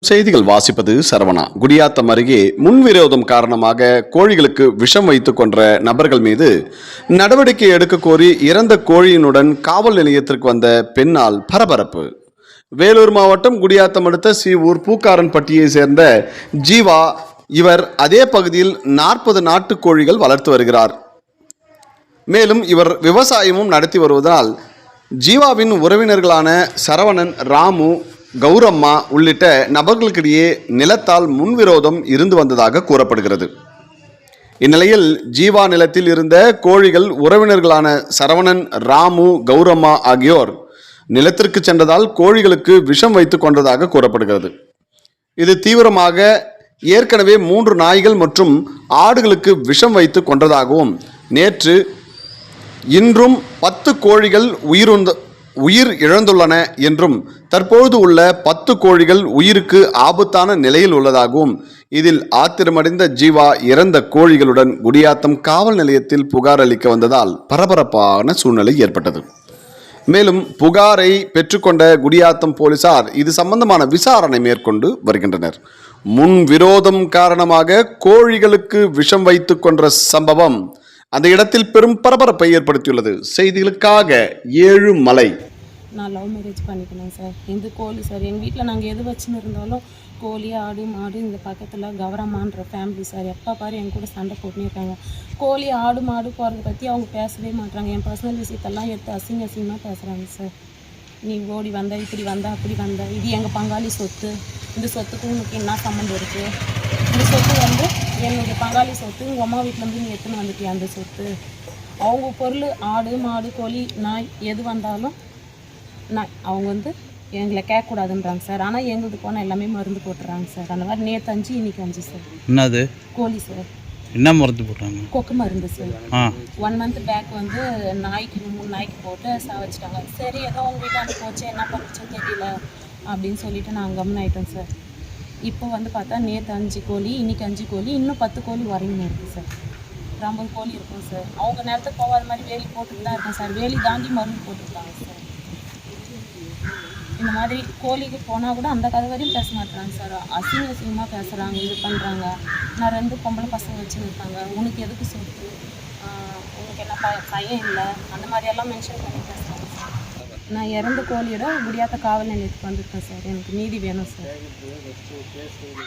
செய்திகள் வாசிப்பது சரவணா. குடியாத்தம் அருகே முன்விரோதம் காரணமாக கோழிகளுக்கு விஷம் வைத்துக் கொன்ற நபர்கள் மீது நடவடிக்கை எடுக்க கோரி இறந்த கோழியினுடன் காவல் நிலையத்திற்கு வந்த பெண்ணால் பரபரப்பு. வேலூர் மாவட்டம் குடியாத்தம் அடுத்த சீவூர் பூக்காரன்பட்டியை சேர்ந்த ஜீவா. இவர் அதே பகுதியில் 40 நாட்டு கோழிகள் வளர்த்து வருகிறார். மேலும் இவர் விவசாயமும் நடத்தி வருவதால் ஜீவாவின் உறவினர்களான சரவணன், ராமு, கௌரம்மா உள்ளிட்ட நபர்களுக்கிடையே நிலத்தால் முன்விரோதம் இருந்து வந்ததாக கூறப்படுகிறது. இந்நிலையில் ஜீவா நிலத்தில் இருந்த கோழிகள் உறவினர்களான சரவணன், ராமு, கௌரம்மா ஆகியோர் நிலத்திற்கு சென்றதால் கோழிகளுக்கு விஷம் வைத்துக் கொண்டதாக கூறப்படுகிறது. இது தீவிரமாக ஏற்கனவே 3 நாய்கள் மற்றும் ஆடுகளுக்கு விஷம் வைத்து கொண்டதாகவும், நேற்று இன்றும் 10 கோழிகள் உயிர் இழந்துள்ளன என்றும், தற்போது உள்ள 10 கோழிகள் உயிருக்கு ஆபத்தான நிலையில் உள்ளதாகவும், இதில் ஆத்திரமடைந்த ஜீவா இறந்த கோழிகளுடன் குடியாத்தம் காவல் நிலையத்தில் புகார் அளிக்க வந்ததால் பரபரப்பான சூழ்நிலை ஏற்பட்டது. மேலும் புகாரை பெற்றுக்கொண்ட குடியாத்தம் போலீசார் இது சம்பந்தமான விசாரணை மேற்கொண்டு வருகின்றனர். முன் விரோதம் காரணமாக கோழிகளுக்கு விஷம் வைத்துக் கொன்ற சம்பவம் அந்த இடத்தில் பெரும் பரபரப்பை ஏற்படுத்தியுள்ளது. செய்திகளுக்காக ஏழுமலை. நான் லவ் மேரேஜ் பண்ணிக்கணும் சார். இந்த கோழி சார் எங்கள் வீட்டில் நாங்கள் எது வச்சுன்னு இருந்தாலும் கோழி, ஆடு, மாடு, இந்த பக்கத்தில் கௌரம்மான்ற ஃபேமிலி சார் எப்போ பாரு என் கூட சண்டை போட்டுன்னு இருக்காங்க. கோழி, ஆடு, மாடு போகிறத பற்றி அவங்க பேசவே மாட்டாங்க. என் பர்சனல் விஷயத்தெல்லாம் எடுத்து அசிங்கமாக பேசுகிறாங்க சார். நீ ஓடி வந்த, இப்படி வந்த, அப்படி வந்த, இது எங்கள் பங்காளி சொத்து, இந்த சொத்துக்கு உனக்கு என்ன சம்மந்தம் இருக்குது, இந்த சொத்து என்னுடைய பங்காளி சொத்து, உங்கள் அம்மா வீட்டிலேருந்து நீ எடுத்துன்னு வந்துட்டியா அந்த சொத்து, அவங்க பொருள் ஆடு, மாடு, கோழி, நாய் எது வந்தாலும் அவங்க எங்களை கேட்கக்கூடாதுன்றாங்க சார். ஆனால் எங்களுக்கு போனால் எல்லாமே மருந்து போட்டுறாங்க சார். அந்த மாதிரி நேற்று 5 இன்னைக்கு 5 சார். என்னது கோழி சார்? என்ன மருந்து போட்டாங்க? கொக்கு மருந்து சார். 1 மந்த் பேக் நாய்க்கு 3 நாய்க்கு போட்டு சாவச்சிட்டாங்க. சரி ஏதோ உங்கள் வீட்டாண்டு போச்சு, என்ன பண்ணுச்சுன்னு தெரியல அப்படின்னு சொல்லிட்டு நாங்கள் கம்முன்னு ஆகிட்டோம் சார். இப்போ பார்த்தா நேற்று 5 கோழி, இன்னைக்கு 5 கோழி, இன்னும் 10 கோழி வரையும் இருக்குது சார். 50 கோழி இருக்கும் சார். அவங்க நேரத்துக்கு போகாத மாதிரி வேலி போட்டுட்டு தான் இருக்கேன் சார். வேலி தாண்டி மருந்து போட்டுருக்காங்க சார். இந்த மாதிரி கோழிக்கு போனால் கூட அந்த கதை வரையும் பேச மாட்டுறாங்க சார். அசிங்கமாக பேசுகிறாங்க, இது பண்ணுறாங்க. நான் 2 பொம்பளை பசங்க வச்சுன்னு இருக்காங்க, உனக்கு எதுக்கு சொத்து, உனக்கு என்ன பையன் இல்லை, அந்த மாதிரியெல்லாம் மென்ஷன் பண்ணி பேசுகிறாங்க சார். நான் இறந்த கோழியோட குடியாத்த காவல் நிலையத்துக்கு வந்துருக்கேன் சார். எனக்கு நீதி வேணும் சார்.